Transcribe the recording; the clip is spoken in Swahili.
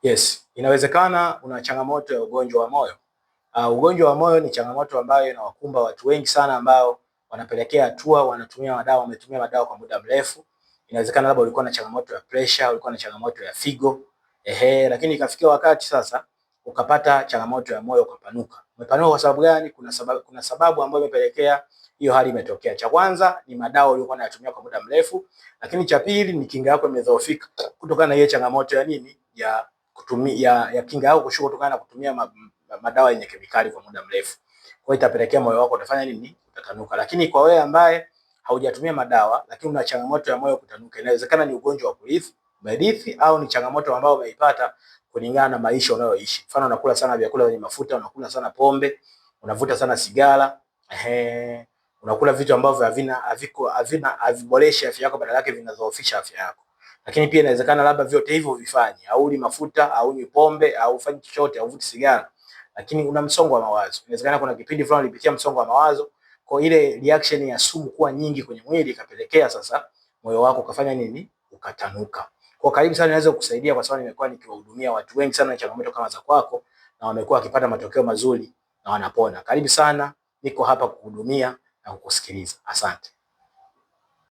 Yes, inawezekana una changamoto ya ugonjwa wa moyo. Ugonjwa wa moyo ni changamoto ambayo inawakumba watu wengi sana ambao wanapelekea hatua wametumia madawa kwa muda mrefu. Inawezekana labda ulikuwa na changamoto ya pressure, ulikuwa na changamoto ya figo, lakini ikafikia wakati sasa ukapata changamoto ya moyo ukapanuka. Umepanuka kwa sababu gani? Kuna sababu ambayo imepelekea hiyo hali imetokea. Cha kwanza ni madawa uliokuwa unayatumia kwa muda mrefu, lakini cha pili ni kinga yako imedhoofika kutokana na hiyo changamoto ya nini? Ya kinga yako kushuka kutokana na kutumia madawa yenye kemikali kwa muda mrefu. Kwa hiyo itapelekea moyo wako utafanya nini? Utatanuka. Lakini kwa wewe ambaye haujatumia madawa lakini una changamoto ya moyo kutanuka, inawezekana ni ugonjwa wa umerithi au ni changamoto ambayo umeipata kulingana na maisha unayoishi. Mfano, unakula sana vyakula vyenye mafuta, unakula sana pombe, unavuta sana sigara, unakula vitu ambavyo haviboreshi afya yako, badala yake vinadhoofisha afya yako. Lakini pia inawezekana labda vyote hivyo vifanye, hauli mafuta, haunywi pombe, haufanyi chochote, hauvuti sigara, lakini una msongo wa mawazo. Inawezekana kuna kipindi fulani ulipitia msongo wa mawazo, kwa ile reaction ya sumu kuwa nyingi kwenye mwili ikapelekea sasa moyo wako ukafanya nini? Ukatanuka. Kwa karibu sana naweza kukusaidia, kwa sababu nimekuwa nikiwahudumia watu wengi sana na changamoto kama za kwako, na wamekuwa wakipata matokeo mazuri na wanapona. Karibu sana, niko hapa kukuhudumia na kukusikiliza. Asante.